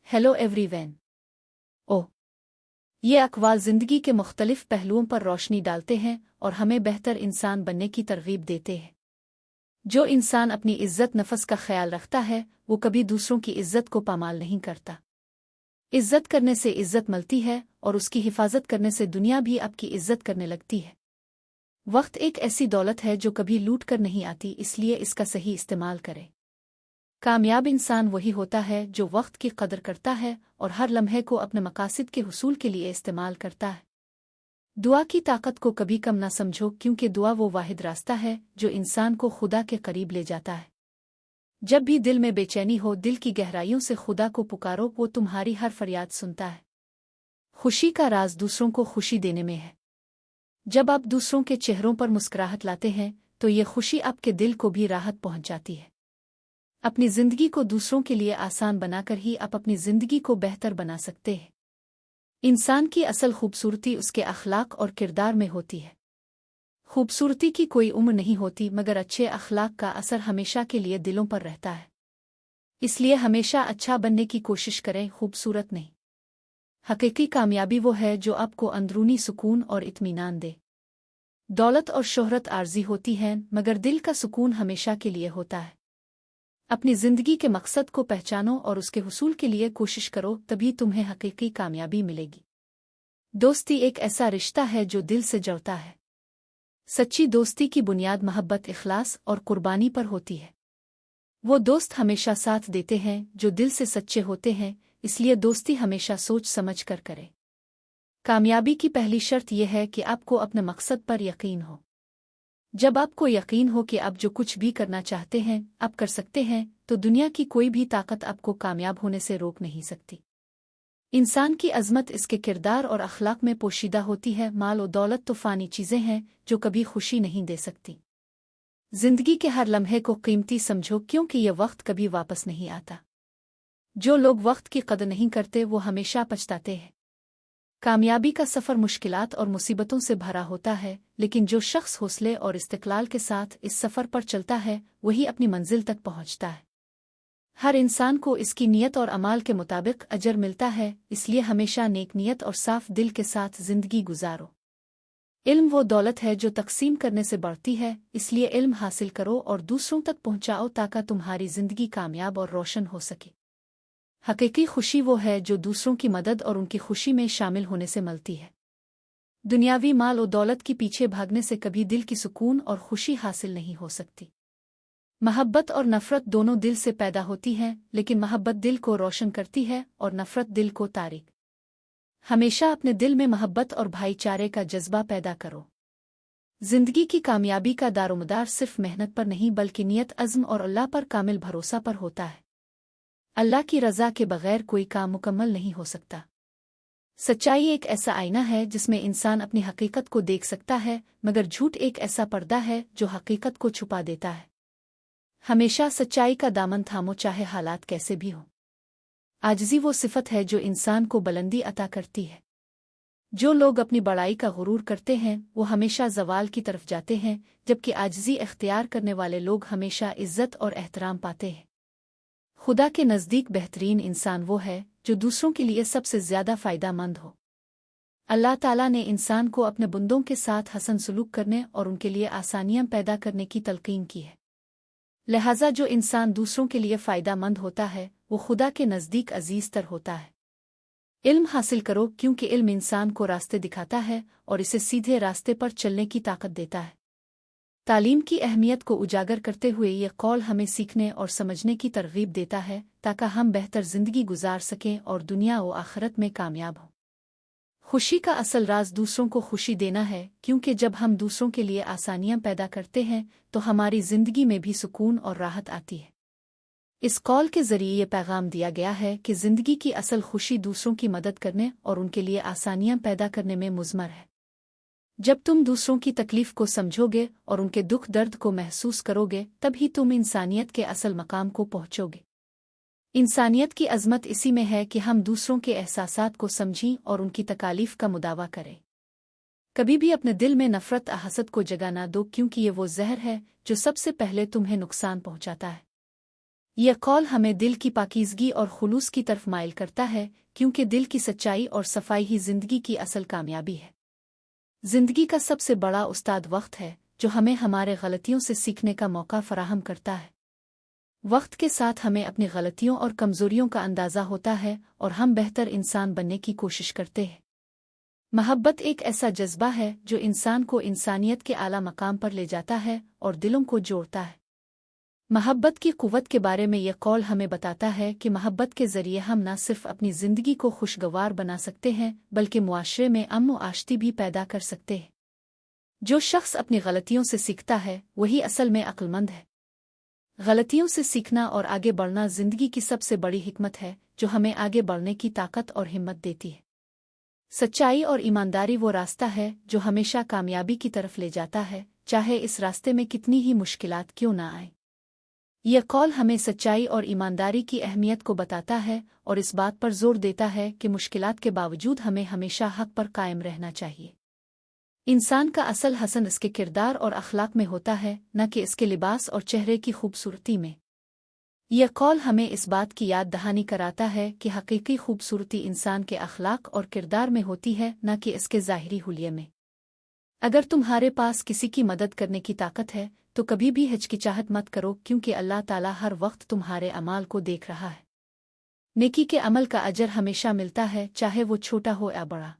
Hello everyone. ओह, ये अक़वाल ज़िंदगी के मुख्तलिफ पहलुओं पर रोशनी डालते हैं और हमें बेहतर इंसान बनने की तरगीब देते हैं। जो इंसान अपनी इज़्ज़त नफ़स का ख्याल रखता है वो कभी दूसरों की इज़्ज़त को पामाल नहीं करता। इज़्ज़त करने से इज़्ज़त मिलती है और उसकी हिफाजत करने से दुनिया भी आपकी इज़्ज़त करने लगती है। वक्त एक ऐसी दौलत है जो कभी लूट कर नहीं आती, इसलिए इसका सही इस्तेमाल करें। कामयाब इंसान वही होता है जो वक्त की कदर करता है और हर लम्हे को अपने मकासद के हुसूल के लिए इस्तेमाल करता है। दुआ की ताकत को कभी कम ना समझो, क्योंकि दुआ वो वाहिद रास्ता है जो इंसान को खुदा के करीब ले जाता है। जब भी दिल में बेचैनी हो, दिल की गहराइयों से खुदा को पुकारो, वो तुम्हारी हर फरियाद सुनता है। खुशी का राज दूसरों को खुशी देने में है। जब आप दूसरों के चेहरों पर मुस्कुराहट लाते हैं तो ये खुशी आपके दिल को भी राहत पहुंच जाती है। अपनी जिंदगी को दूसरों के लिए आसान बनाकर ही आप अपनी जिंदगी को बेहतर बना सकते हैं। इंसान की असल खूबसूरती उसके अखलाक और किरदार में होती है। खूबसूरती की कोई उम्र नहीं होती, मगर अच्छे अखलाक का असर हमेशा के लिए दिलों पर रहता है। इसलिए हमेशा अच्छा बनने की कोशिश करें, खूबसूरत नहीं। हकीकी कामयाबी वो है जो आपको अंदरूनी सुकून और इत्मीनान दे। दौलत और शोहरत आर्जी होती हैं, मगर दिल का सुकून हमेशा के लिए होता है। अपनी जिंदगी के मकसद को पहचानो और उसके हुसूल के लिए कोशिश करो, तभी तुम्हें हकीकी कामयाबी मिलेगी। दोस्ती एक ऐसा रिश्ता है जो दिल से जुड़ता है। सच्ची दोस्ती की बुनियाद मोहब्बत, इखलास और कुर्बानी पर होती है। वो दोस्त हमेशा साथ देते हैं जो दिल से सच्चे होते हैं, इसलिए दोस्ती हमेशा सोच समझ कर करें। कामयाबी की पहली शर्त यह है कि आपको अपने मकसद पर यकीन हो। जब आपको यकीन हो कि आप जो कुछ भी करना चाहते हैं आप कर सकते हैं, तो दुनिया की कोई भी ताकत आपको कामयाब होने से रोक नहीं सकती। इंसान की अज़मत इसके किरदार और अखलाक में पोशीदा होती है। माल और दौलत तो फ़ानी चीज़ें हैं जो कभी खुशी नहीं दे सकती। जिंदगी के हर लम्हे को कीमती समझो, क्योंकि यह वक्त कभी वापस नहीं आता। जो लोग वक्त की कदर नहीं करते वो हमेशा पछताते हैं। कामयाबी का सफ़र मुश्किलात और मुसीबतों से भरा होता है, लेकिन जो शख्स हौसले और इस्तिक़लाल के साथ इस सफ़र पर चलता है वही अपनी मंजिल तक पहुंचता है। हर इंसान को इसकी नीयत और अमाल के मुताबिक अजर मिलता है, इसलिए हमेशा नेक नीयत और साफ दिल के साथ ज़िंदगी गुजारो। इल्म वो दौलत है जो तकसीम करने से बढ़ती है, इसलिए इल्म हासिल करो और दूसरों तक पहुंचाओ ताकि तुम्हारी ज़िंदगी कामयाब और रोशन हो सके। हकीकी खुशी वो है जो दूसरों की मदद और उनकी खुशी में शामिल होने से मिलती है। दुनियावी माल और दौलत के पीछे भागने से कभी दिल की सुकून और खुशी हासिल नहीं हो सकती। मोहब्बत और नफ़रत दोनों दिल से पैदा होती हैं, लेकिन मोहब्बत दिल को रोशन करती है और नफ़रत दिल को तारीक। हमेशा अपने दिल में मोहब्बत और भाईचारे का जज्बा पैदा करो। जिंदगी की कामयाबी का दारोमदार सिर्फ मेहनत पर नहीं बल्कि नियत, अज़्म और अल्लाह पर कामिल भरोसा पर होता है। अल्लाह की रज़ा के बगैर कोई काम मुकम्मल नहीं हो सकता। सच्चाई एक ऐसा आईना है जिसमें इंसान अपनी हकीकत को देख सकता है, मगर झूठ एक ऐसा पर्दा है जो हकीकत को छुपा देता है। हमेशा सच्चाई का दामन थामो, चाहे हालात कैसे भी हों। आजिज़ी वो सिफत है जो इंसान को बुलंदी अता करती है। जो लोग अपनी बड़ाई का गुरूर करते हैं वो हमेशा ज़वाल की तरफ जाते हैं, जबकि आजिज़ी इख्तियार करने वाले लोग हमेशा इज़्ज़त और एहतराम पाते हैं। खुदा के नज़दीक बेहतरीन इंसान वो है जो दूसरों के लिए सबसे ज़्यादा फ़ायदेमंद हो। अल्लाह ताला ने इंसान को अपने बंदों के साथ हसन सलूक करने और उनके लिए आसानियां पैदा करने की तलकीन की है। लिहाजा जो इंसान दूसरों के लिए फ़ायदेमंद होता है वो खुदा के नज़दीक अजीज़ तर होता है। इल्म हासिल करो, क्योंकि इल्म इंसान को रास्ते दिखाता है और इसे सीधे रास्ते पर चलने की ताकत देता है। तालीम की अहमियत को उजागर करते हुए ये कौल हमें सीखने और समझने की तरगीब देता है ताकि हम बेहतर ज़िंदगी गुजार सकें और दुनिया व आखिरत में कामयाब हों। खुशी का असल राज दूसरों को खुशी देना है, क्योंकि जब हम दूसरों के लिए आसानियां पैदा करते हैं तो हमारी ज़िंदगी में भी सुकून और राहत आती है। इस कौल के ज़रिए ये पैगाम दिया गया है कि ज़िंदगी की असल खुशी दूसरों की मदद करने और उनके लिए आसानियां पैदा करने में मुज़मर है। जब तुम दूसरों की तकलीफ को समझोगे और उनके दुख दर्द को महसूस करोगे, तभी तुम इंसानियत के असल मकाम को पहुंचोगे। इंसानियत की अज़मत इसी में है कि हम दूसरों के एहसासात को समझें और उनकी तकालीफ का मुदावा करें। कभी भी अपने दिल में नफ़रत और हसद को जगह ना दो, क्योंकि ये वो जहर है जो सबसे पहले तुम्हें नुकसान पहुंचाता है। यह कौल हमें दिल की पाकीज़गी और खुलूस की तरफ माइल करता है, क्योंकि दिल की सच्चाई और सफाई ही जिंदगी की असल कामयाबी है। जिंदगी का सबसे बड़ा उस्ताद वक्त है, जो हमें हमारे गलतियों से सीखने का मौका फराहम करता है। वक्त के साथ हमें अपनी गलतियों और कमजोरियों का अंदाज़ा होता है और हम बेहतर इंसान बनने की कोशिश करते हैं। मोहब्बत एक ऐसा जज्बा है जो इंसान को इंसानियत के आला मकाम पर ले जाता है और दिलों को जोड़ता है। मोहब्बत की कुव्वत के बारे में यह कौल हमें बताता है कि मोहब्बत के ज़रिए हम न सिर्फ अपनी ज़िंदगी को खुशगवार बना सकते हैं, बल्कि मुआशरे में अमन व आश्ती भी पैदा कर सकते हैं। जो शख्स अपनी गलतियों से सीखता है वही असल में अक्लमंद है। गलतियों से सीखना और आगे बढ़ना ज़िंदगी की सबसे बड़ी हिकमत है, जो हमें आगे बढ़ने की ताकत और हिम्मत देती है। सच्चाई और ईमानदारी वो रास्ता है जो हमेशा कामयाबी की तरफ ले जाता है, चाहे इस रास्ते में कितनी ही मुश्किलात क्यों ना आए। यह कौल हमें सच्चाई और ईमानदारी की अहमियत को बताता है और इस बात पर जोर देता है कि मुश्किलात के बावजूद हमें हमेशा हक पर कायम रहना चाहिए। इंसान का असल हसन इसके किरदार और अखलाक में होता है, न कि इसके लिबास और चेहरे की खूबसूरती में। यह कौल हमें इस बात की याद दहानी कराता है कि हकीकी खूबसूरती इंसान के अखलाक और किरदार में होती है, न कि इसके ज़ाहिरी हुलिये में। अगर तुम्हारे पास किसी की मदद करने की ताकत है तो कभी भी हिचकिचाहट मत करो, क्योंकि अल्लाह ताला हर वक्त तुम्हारे अमाल को देख रहा है। नेकी के अमल का अजर हमेशा मिलता है, चाहे वो छोटा हो या बड़ा।